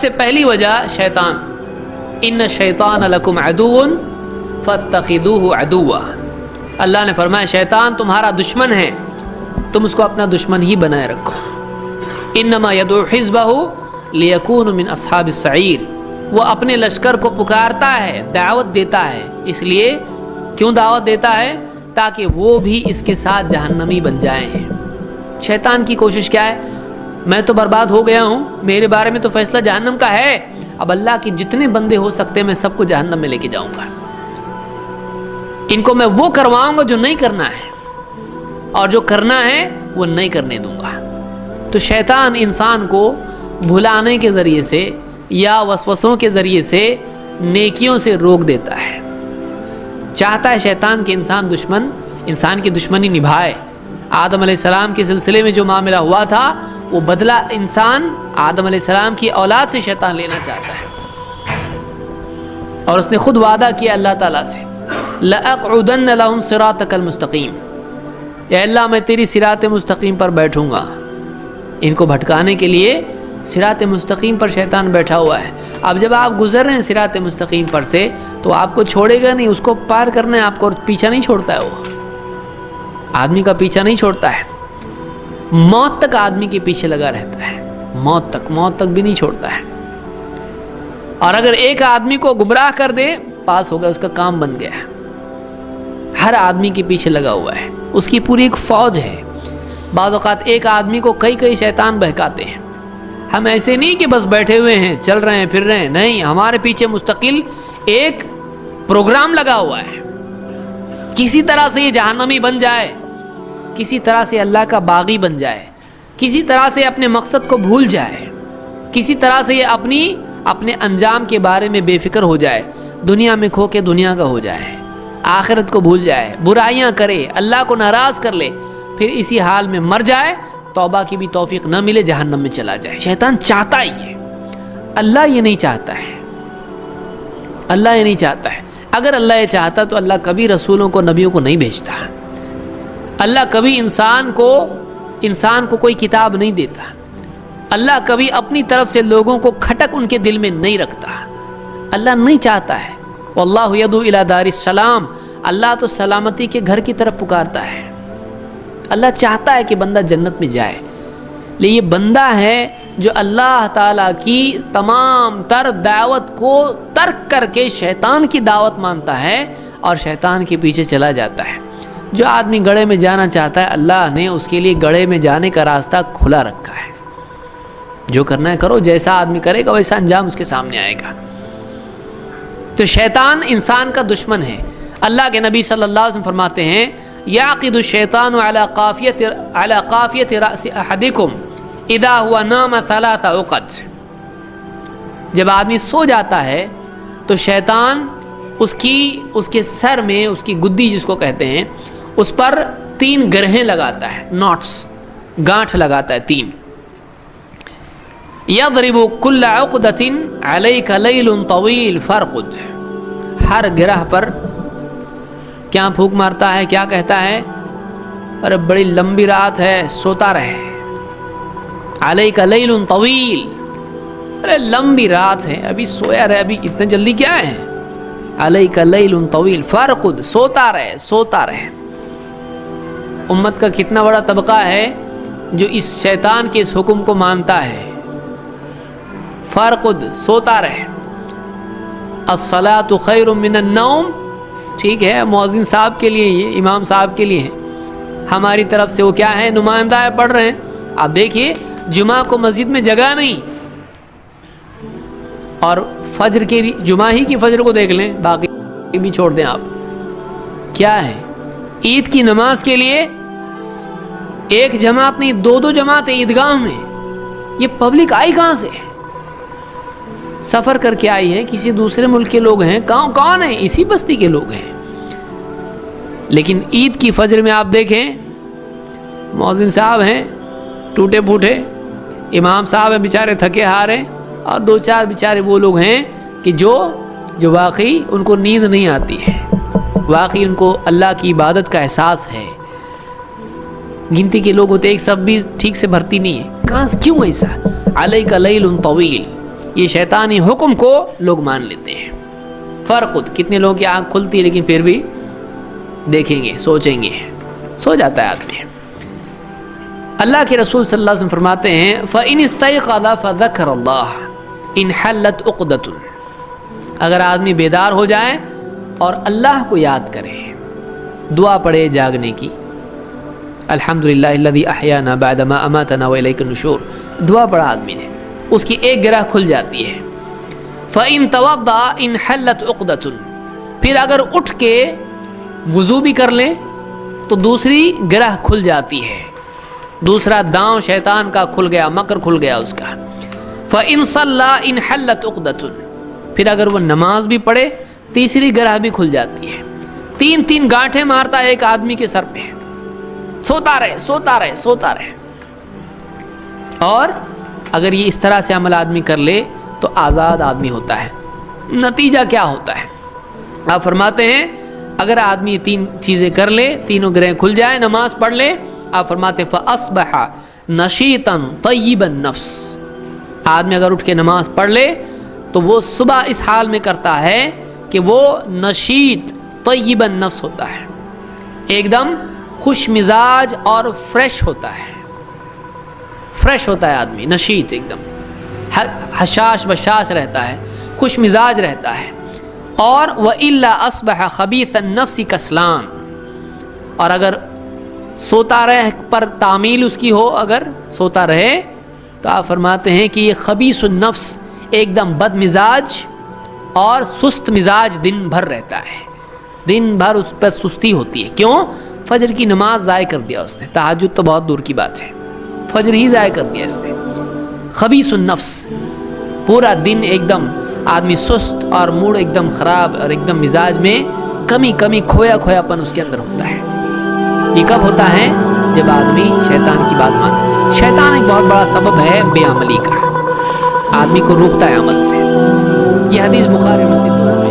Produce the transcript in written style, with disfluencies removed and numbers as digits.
سے پہلی وجہ شیطان، ان الشیطان لکم عدو فاتخذوہ عدوا، اللہ نے فرمایا شیطان تمہارا دشمن ہے، تم اس کو اپنا دشمن ہی بنائے رکھو۔ انما یدعو حزبہ لیکون من اصحاب السعیر، وہ اپنے لشکر کو پکارتا ہے، دعوت دیتا ہے، اس لیے کیوں دعوت دیتا ہے؟ تاکہ وہ بھی اس کے ساتھ جہنمی بن جائیں۔ شیطان کی کوشش کیا ہے؟ میں تو برباد ہو گیا ہوں، میرے بارے میں تو فیصلہ جہنم کا ہے، اب اللہ کے جتنے بندے ہو سکتے ہیں میں سب کو جہنم میں لے کے جاؤں گا، ان کو میں وہ کرواؤں گا جو نہیں کرنا ہے، اور جو کرنا ہے وہ نہیں کرنے دوں گا۔ تو شیطان انسان کو بھلانے کے ذریعے سے یا وسوسوں کے ذریعے سے نیکیوں سے روک دیتا ہے۔ چاہتا ہے شیطان کہ انسان کی دشمنی نبھائے۔ آدم علیہ السلام کے سلسلے میں جو معاملہ ہوا تھا وہ بدلہ انسان آدم علیہ السلام کی اولاد سے شیطان لینا چاہتا ہے، اور اس نے خود وعدہ کیا اللہ تعالیٰ سے، لَأَقْعُدَنَّ لَهُمْ صِرَاطَكَ الْمُسْتَقِيمِ، اے اللہ میں تیری صراط مستقیم پر بیٹھوں گا۔ ان کو بھٹکانے کے لیے صراط مستقیم پر شیطان بیٹھا ہوا ہے۔ اب جب آپ گزر رہے ہیں صراط مستقیم پر سے تو آپ کو چھوڑے گا نہیں، اس کو پار کرنا ہے آپ کو، اور پیچھا نہیں چھوڑتا ہے، وہ آدمی کا پیچھا نہیں چھوڑتا ہے، موت تک آدمی کے پیچھے لگا رہتا ہے، موت تک بھی نہیں چھوڑتا ہے۔ اور اگر ایک آدمی کو گمراہ کر دے پاس ہو گیا، اس کا کام بن گیا ہے۔ ہر آدمی کے پیچھے لگا ہوا ہے، اس کی پوری ایک فوج ہے۔ بعض اوقات ایک آدمی کو کئی شیطان بہکاتے ہیں۔ ہم ایسے نہیں کہ بس بیٹھے ہوئے ہیں، چل رہے ہیں، پھر رہے ہیں، نہیں، ہمارے پیچھے مستقل ایک پروگرام لگا ہوا ہے۔ کسی طرح سے یہ جہنمی بن جائے، کسی طرح سے اللہ کا باغی بن جائے، کسی طرح سے اپنے مقصد کو بھول جائے، کسی طرح سے یہ اپنے انجام کے بارے میں بے فکر ہو جائے، دنیا میں کھو کے دنیا کا ہو جائے، آخرت کو بھول جائے، برائیاں کرے، اللہ کو ناراض کر لے، پھر اسی حال میں مر جائے، توبہ کی بھی توفیق نہ ملے، جہنم میں چلا جائے۔ شیطان چاہتا ہی یہ، اللہ یہ نہیں چاہتا ہے، اللہ یہ نہیں چاہتا ہے۔ اگر اللہ یہ چاہتا تو اللہ کبھی رسولوں کو، نبیوں کو نہیں بھیجتا، اللہ کبھی انسان کو کوئی کتاب نہیں دیتا، اللہ کبھی اپنی طرف سے لوگوں کو کھٹک ان کے دل میں نہیں رکھتا، اللہ نہیں چاہتا ہے۔ واللہ یدعو الی دار السلام، اللہ تو سلامتی کے گھر کی طرف پکارتا ہے۔ اللہ چاہتا ہے کہ بندہ جنت میں جائے، لیکن یہ بندہ ہے جو اللہ تعالیٰ کی تمام تر دعوت کو ترک کر کے شیطان کی دعوت مانتا ہے اور شیطان کے پیچھے چلا جاتا ہے۔ جو آدمی گڑھے میں جانا چاہتا ہے، اللہ نے اس کے لیے گڑھے میں جانے کا راستہ کھلا رکھا ہے۔ جو کرنا ہے کرو، جیسا آدمی کرے گا ویسا انجام اس کے سامنے آئے گا۔ تو شیطان انسان کا دشمن ہے۔ اللہ کے نبی صلی اللہ علیہ وسلم فرماتے ہیں، یعقد الشیطان علی قافیۃ رأس احدکم اذا هو نام 3 عقد، جب آدمی سو جاتا ہے تو شیطان اس کے سر میں، اس کی گدی جس کو کہتے ہیں، اس پر 3 گرہیں لگاتا ہے، نوٹس، گانٹھ لگاتا ہے 3۔ یضرب کل عقدۃ علیک لیل طویل فارقد، ہر گرہ پر کیا پھونک مارتا ہے، کیا کہتا ہے؟ ارے بڑی لمبی رات ہے، سوتا رہے، علیک لیل طویل، ارے لمبی رات ہے، ابھی سویا رہے، ابھی اتنا جلدی کیا ہے؟ علیک لیل طویل فارقد، سوتا رہے۔ امت کا کتنا بڑا طبقہ ہے جو اس شیطان کے اس حکم کو مانتا ہے، فارقد، سوتا رہے۔ الصلاۃ خیر من النوم، ٹھیک ہے، مؤذن صاحب کے لیے، یہ امام صاحب کے لیے ہے، ہماری طرف سے وہ کیا ہے، نمائندہ ہے، پڑھ رہے ہیں۔ آپ دیکھیے جمعہ کو مسجد میں جگہ نہیں، اور فجر کی، جمعہ ہی کی فجر کو دیکھ لیں، باقی بھی چھوڑ دیں آپ، کیا ہے؟ عید کی نماز کے لیے ایک جماعت نہیں، 2 جماعت عیدگاہ میں۔ یہ پبلک آئی کہاں سے؟ سفر کر کے آئی ہے، کسی دوسرے ملک کے لوگ ہیں، کون ہیں؟ اسی بستی کے لوگ ہیں۔ لیکن عید کی فجر میں آپ دیکھیں، مؤذن صاحب ہیں ٹوٹے پھوٹے، امام صاحب ہیں بیچارے تھکے ہارے، اور 2-4 بیچارے وہ لوگ ہیں کہ جو واقعی ان کو نیند نہیں آتی ہے، واقعی ان کو اللہ کی عبادت کا احساس ہے۔ گنتی کے لوگ ہوتے، ایک سب بھی ٹھیک سے بھرتی نہیں ہے، کہاں، کیوں ایسا؟ علیک لیل طویل، یہ شیطانی حکم کو لوگ مان لیتے ہیں. فرقد کتنے لوگوں کی آنکھ کھلتی ہے لیکن پھر بھی دیکھیں گے، سوچیں گے، سو جاتا ہے آدمی. اللہ کے رسول صلی اللہ علیہ وسلم فرماتے ہیں فَإِنِ اسْتَيْقَظَ فَذَكَرَ اللَّهَ إِنْ حَلَّتْ عُقْدَةٌ، اگر آدمی بیدار ہو جائے اور اللہ کو یاد کرے، دعا پڑھے جاگنے کی، الحمدللہ الذی احیانا بعد ما اماتنا والیک النشور، دعا پڑھا آدمی نے، اس کی ایک گرہ کھل جاتی ہے. فَإِن تَوَضَّأَ إِنْ حَلَّتْ عُقْدَةٌ، پھر اگر اٹھ کے وضو بھی کر لیں تو دوسری گرہ کھل جاتی ہے، دوسرا داؤں شیطان کا کھل گیا، مکر کھل گیا اس کا. فَإِن صَلَّى إِنْ حَلَّتْ عُقْدَةٌ، پھر اگر وہ نماز بھی پڑھے تیسری گرہ بھی کھل جاتی ہے. تین تین گانٹھیں مارتا ہے ایک آدمی کے سر پہ، سوتا رہے سوتا رہے سوتا رہے. اور اگر یہ اس طرح سے عمل آدمی کر لے تو آزاد آدمی ہوتا ہے. نتیجہ کیا ہوتا ہے؟ آپ فرماتے ہیں اگر آدمی تین چیزیں کر لے، تینوں گرہیں کھل جائے، نماز پڑھ لے، آپ فرماتے ہیں فَأَصْبَحَ نَشِيطًا طَيِّبَ النَّفْسِ، آدمی اگر اٹھ کے نماز پڑھ لے تو وہ صبح اس حال میں کرتا ہے کہ وہ نشیط طیب النفس ہوتا ہے، ایک دم خوش مزاج اور فریش ہوتا ہے. فریش ہوتا ہے آدمی، نشیط، ایک دم حشاش بشاش رہتا ہے، خوش مزاج رہتا ہے. اور وَإِلَّا أَصْبَحَ خَبِيثَ النَّفْسِ كَسْلَانٌ، اور اگر سوتا رہے پر تعمیل اس کی ہو، اگر سوتا رہے تو آپ فرماتے ہیں کہ یہ خبیث النفس ایک دم بد مزاج اور سست مزاج دن بھر رہتا ہے، دن بھر اس پر سستی ہوتی ہے. کیوں؟ فجر کی نماز ضائع کر دیا اس نے، تہجد تو بہت دور کی بات ہے، فجر ہی ضائع کر دیا اس نے. خبیث النفس، پورا دن ایک دم آدمی سست اور موڈ ایک دم خراب اور ایک دم مزاج میں کمی کھویا پن اس کے اندر ہوتا ہے. یہ کب ہوتا ہے؟ جب آدمی شیطان کی بات مانتا ہے. شیطان ایک بہت بڑا سبب ہے بے عملی کا، آدمی کو روکتا ہے عمل سے. یہ حدیث بخاری مسلم دونوں